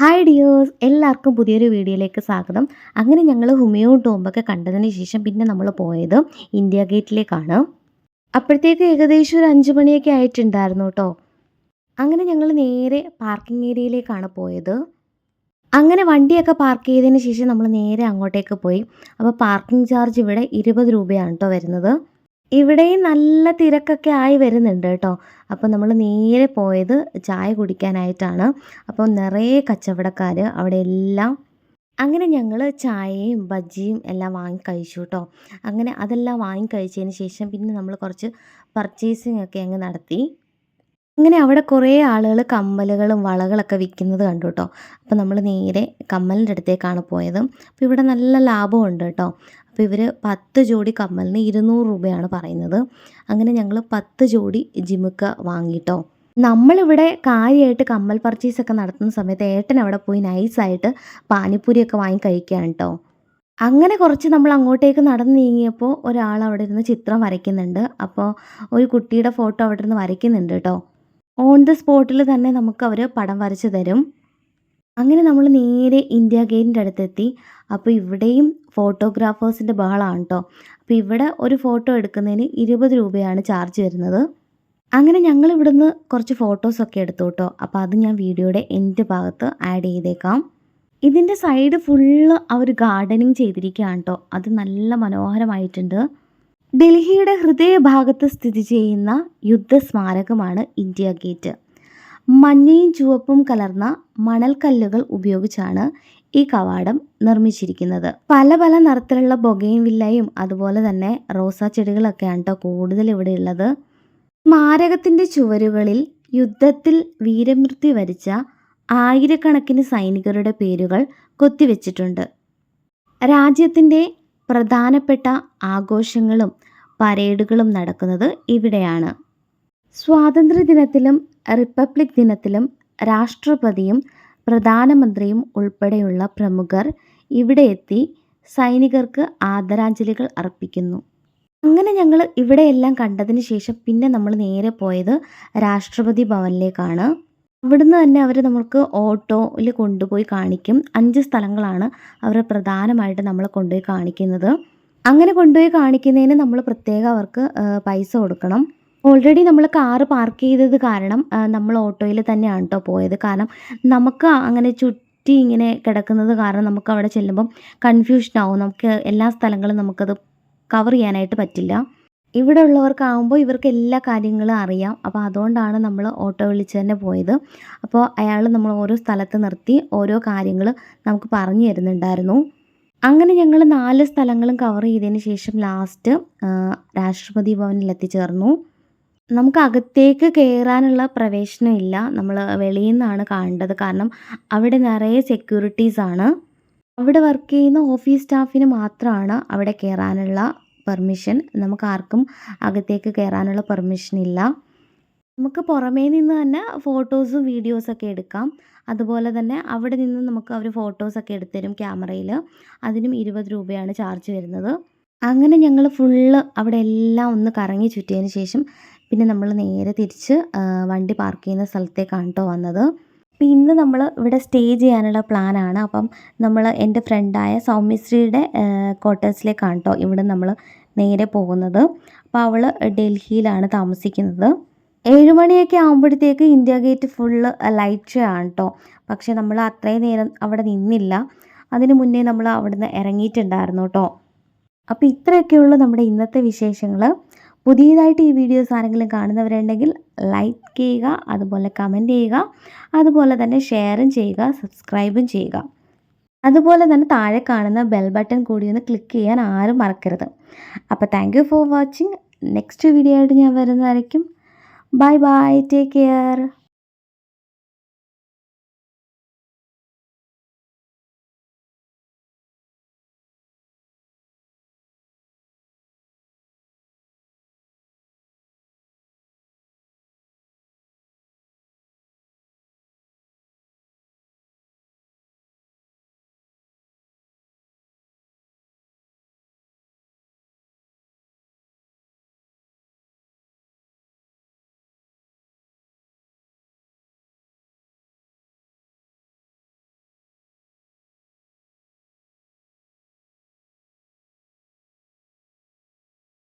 Hi dears, എല്ലാവർക്കും പുതിയൊരു വീഡിയോയിലേക്ക് സ്വാഗതം. അങ്ങനെ ഞങ്ങൾ ഹുമയൂൺ ടോംബൊക്കെ കണ്ടതിന് ശേഷം പിന്നെ നമ്മൾ പോയത് ഇന്ത്യ ഗേറ്റിലേക്കാണ്. അപ്പോഴത്തേക്ക് ഏകദേശം ഒരു 5 മണിയൊക്കെ ആയിട്ടുണ്ടായിരുന്നു കേട്ടോ. അങ്ങനെ ഞങ്ങൾ നേരെ പാർക്കിംഗ് ഏരിയയിലേക്കാണ് പോയത്. അങ്ങനെ വണ്ടിയൊക്കെ പാർക്ക് ചെയ്തതിന് ശേഷം നമ്മൾ നേരെ അങ്ങോട്ടേക്ക് പോയി. അപ്പോൾ പാർക്കിംഗ് ചാർജ് ഇവിടെ 20 രൂപയാണ് കേട്ടോ വരുന്നത്. ഇവിടെയും നല്ല തിരക്കൊക്കെ ആയി വരുന്നുണ്ട് കേട്ടോ. അപ്പോൾ നമ്മൾ നേരെ പോയത് ചായ കുടിക്കാനായിട്ടാണ്. അപ്പോൾ നിറയെ കച്ചവടക്കാർ അവിടെ എല്ലാം. അങ്ങനെ ഞങ്ങൾ ചായയും ബജ്ജിയും എല്ലാം വാങ്ങി കഴിച്ചു കേട്ടോ. അങ്ങനെ അതെല്ലാം വാങ്ങി കഴിച്ചതിന് ശേഷം പിന്നെ നമ്മൾ കുറച്ച് പർച്ചേസിങ് ഒക്കെ അങ്ങ് നടത്തി. അങ്ങനെ അവിടെ കുറേ ആളുകൾ കമ്മലുകളും വളകളൊക്കെ വിൽക്കുന്നത് കണ്ടു കേട്ടോ. അപ്പോൾ നമ്മൾ നേരെ കമ്മലിൻ്റെ അടുത്തേക്കാണ് പോയത്. അപ്പോൾ ഇവിടെ നല്ല ലാഭമുണ്ട് കേട്ടോ. അപ്പോൾ ഇവർ 10 ജോഡി കമ്മലിന് 200 രൂപയാണ് പറയുന്നത്. അങ്ങനെ ഞങ്ങൾ 10 ജോഡി ജിമുക്ക വാങ്ങിട്ടോ. നമ്മളിവിടെ കാര്യമായിട്ട് കമ്മൽ പർച്ചേസൊക്കെ നടത്തുന്ന സമയത്ത് ഏട്ടൻ അവിടെ പോയി നൈസായിട്ട് പാനിപ്പൂരിയൊക്കെ വാങ്ങി കഴിക്കുകയാണ് കേട്ടോ. അങ്ങനെ കുറച്ച് നമ്മൾ അങ്ങോട്ടേക്ക് നടന്ന് നീങ്ങിയപ്പോൾ ഒരാൾ അവിടെ ഇരുന്ന് ചിത്രം വരയ്ക്കുന്നുണ്ട്. അപ്പോൾ ഒരു കുട്ടിയുടെ ഫോട്ടോ അവിടെ ഇരുന്ന് വരയ്ക്കുന്നുണ്ട് കേട്ടോ. ഓൺ ദ സ്പോട്ടിൽ തന്നെ നമുക്ക് അവർ പടം വരച്ച് തരും. അങ്ങനെ നമ്മൾ നേരെ ഇന്ത്യ ഗേറ്റിൻ്റെ അടുത്തെത്തി. അപ്പോൾ ഇവിടെയും ഫോട്ടോഗ്രാഫേഴ്സിൻ്റെ ബഹളമാണ് കേട്ടോ. അപ്പോൾ ഇവിടെ ഒരു ഫോട്ടോ എടുക്കുന്നതിന് 20 രൂപയാണ് ചാർജ് വരുന്നത്. അങ്ങനെ ഞങ്ങൾ ഇവിടുന്ന് കുറച്ച് ഫോട്ടോസൊക്കെ എടുത്തു കേട്ടോ. അപ്പോൾ അത് ഞാൻ വീഡിയോയുടെ എൻഡ് ഭാഗത്ത് ആഡ് ചെയ്തേക്കാം. ഇതിൻ്റെ സൈഡ് ഫുള്ള് അവർ ഗാർഡനിങ് ചെയ്തിരിക്കുകയാണ് കേട്ടോ. അത് നല്ല മനോഹരമായിട്ടുണ്ട്. ഡൽഹിയുടെ ഹൃദയഭാഗത്ത് സ്ഥിതി ചെയ്യുന്ന യുദ്ധസ്മാരകമാണ് ഇന്ത്യ ഗേറ്റ്. മഞ്ഞയും ചുവപ്പും കലർന്ന മണൽക്കല്ലുകൾ ഉപയോഗിച്ചാണ് ഈ കവാടം നിർമ്മിച്ചിരിക്കുന്നത്. പല പല നിറത്തിലുള്ള ബൊഗെയിൻവില്ലയും അതുപോലെ തന്നെ റോസാ ചെടികളൊക്കെയാണ് കേട്ടോ കൂടുതൽ ഇവിടെ ഉള്ളത്. സ്മാരകത്തിൻ്റെ ചുവരുകളിൽ യുദ്ധത്തിൽ വീരമൃത്യു വരിച്ച ആയിരക്കണക്കിന് സൈനികരുടെ പേരുകൾ കൊത്തിവെച്ചിട്ടുണ്ട്. രാജ്യത്തിൻ്റെ പ്രധാനപ്പെട്ട ആഘോഷങ്ങളും പരേഡുകളും നടക്കുന്നത് ഇവിടെയാണ്. സ്വാതന്ത്ര്യദിനത്തിലും റിപ്പബ്ലിക് ദിനത്തിലും രാഷ്ട്രപതിയും പ്രധാനമന്ത്രിയും ഉൾപ്പെടെയുള്ള പ്രമുഖർ ഇവിടെ എത്തി സൈനികർക്ക് ആദരാഞ്ജലികൾ അർപ്പിക്കുന്നു. അങ്ങനെ ഞങ്ങൾ ഇവിടെയെല്ലാം കണ്ടതിന് ശേഷം പിന്നെ നമ്മൾ നേരെ പോയത് രാഷ്ട്രപതി ഭവനിലേക്കാണ്. അവിടുന്ന് തന്നെ അവർ നമുക്ക് ഓട്ടോയിൽ കൊണ്ടുപോയി കാണിക്കും. 5 സ്ഥലങ്ങളാണ് അവർ പ്രധാനമായിട്ട് നമ്മളെ കൊണ്ടുപോയി കാണിക്കുന്നത്. അങ്ങനെ കൊണ്ടുപോയി കാണിക്കുന്നതിന് നമ്മൾ പ്രത്യേകം അവർക്ക് പൈസ കൊടുക്കണം. ഓൾറെഡി നമ്മൾ കാറ് പാർക്ക് ചെയ്തത് കാരണം നമ്മൾ ഓട്ടോയിൽ തന്നെയാണ് കേട്ടോ പോയത്. കാരണം നമുക്ക് അങ്ങനെ ചുറ്റി ഇങ്ങനെ കിടക്കുന്നത് കാരണം നമുക്ക് അവിടെ ചെല്ലുമ്പം കൺഫ്യൂഷനാവും. നമുക്ക് എല്ലാ സ്ഥലങ്ങളും നമുക്കത് കവർ ചെയ്യാനായിട്ട് പറ്റില്ല. ഇവിടെ ഉള്ളവർക്കാവുമ്പോൾ ഇവർക്ക് എല്ലാ കാര്യങ്ങളും അറിയാം. അപ്പോൾ അതുകൊണ്ടാണ് നമ്മൾ ഓട്ടോ വിളിച്ച് തന്നെ പോയത്. അപ്പോൾ അയാൾ നമ്മൾ ഓരോ സ്ഥലത്ത് നിർത്തി ഓരോ കാര്യങ്ങൾ നമുക്ക് പറഞ്ഞു തരുന്നുണ്ടായിരുന്നു. അങ്ങനെ ഞങ്ങൾ 4 സ്ഥലങ്ങളും കവർ ചെയ്തതിന് ശേഷം ലാസ്റ്റ് രാഷ്ട്രപതി ഭവനിൽ എത്തിച്ചേർന്നു. നമുക്ക് അകത്തേക്ക് കയറാനുള്ള പ്രവേശനമില്ല. നമ്മൾ വെളിയിൽ നിന്നാണ് കാണേണ്ടത്. കാരണം അവിടെ നിറയെ സെക്യൂരിറ്റീസാണ്. അവിടെ വർക്ക് ചെയ്യുന്ന ഓഫീസ് സ്റ്റാഫിന് മാത്രമാണ് അവിടെ കയറാനുള്ള പെർമിഷൻ. നമുക്ക് ആർക്കും അകത്തേക്ക് കയറാനുള്ള പെർമിഷൻ ഇല്ല. നമുക്ക് പുറമേ നിന്ന് തന്നെ ഫോട്ടോസും വീഡിയോസൊക്കെ എടുക്കാം. അതുപോലെ തന്നെ അവിടെ നിന്ന് നമുക്ക് അവർ ഫോട്ടോസൊക്കെ എടുത്തുതരും ക്യാമറയിൽ. അതിനും 20 രൂപയാണ് ചാർജ് വരുന്നത്. അങ്ങനെ ഞങ്ങൾ ഫുള്ള് അവിടെ എല്ലാം ഒന്ന് കറങ്ങി ചുറ്റിയതിന് ശേഷം പിന്നെ നമ്മൾ നേരെ തിരിച്ച് വണ്ടി പാർക്ക് ചെയ്യുന്ന സ്ഥലത്തേക്കാണ് കേട്ടോ വന്നത്. അപ്പോൾ ഇന്ന് നമ്മൾ ഇവിടെ സ്റ്റേ ചെയ്യാനുള്ള പ്ലാനാണ്. അപ്പം നമ്മൾ എൻ്റെ ഫ്രണ്ടായ സൗമ്യശ്രീയുടെ ക്വാർട്ടേഴ്സിലേക്കാണ് കേട്ടോ ഇവിടെ നമ്മൾ നേരെ പോകുന്നത്. അപ്പോൾ അവൾ ഡൽഹിയിലാണ് താമസിക്കുന്നത്. 7 മണിയൊക്കെ ആകുമ്പോഴത്തേക്ക് India gate full light show ആണ് കേട്ടോ. പക്ഷേ നമ്മൾ അത്രയും നേരം അവിടെ നിന്നില്ല. അതിന് മുന്നേ നമ്മൾ അവിടുന്ന് ഇറങ്ങിയിട്ടുണ്ടായിരുന്നു കേട്ടോ. അപ്പോൾ ഇത്രയൊക്കെയുള്ളൂ നമ്മുടെ ഇന്നത്തെ വിശേഷങ്ങൾ. പുതിയതായിട്ട് ഈ വീഡിയോസ് ആരെങ്കിലും കാണുന്നവരുണ്ടെങ്കിൽ ലൈക്ക് ചെയ്യുക, അതുപോലെ കമൻറ്റ് ചെയ്യുക, അതുപോലെ തന്നെ ഷെയറും ചെയ്യുക, സബ്സ്ക്രൈബും ചെയ്യുക. അതുപോലെ തന്നെ താഴെ കാണുന്ന ബെൽ ബട്ടൺ കൂടി ഒന്ന് ക്ലിക്ക് ചെയ്യാൻ ആരും മറക്കരുത്. അപ്പോൾ thank you for watching. Next video ആയിട്ട് ഞാൻ വരുന്നതായിരിക്കും. Bye bye, take care.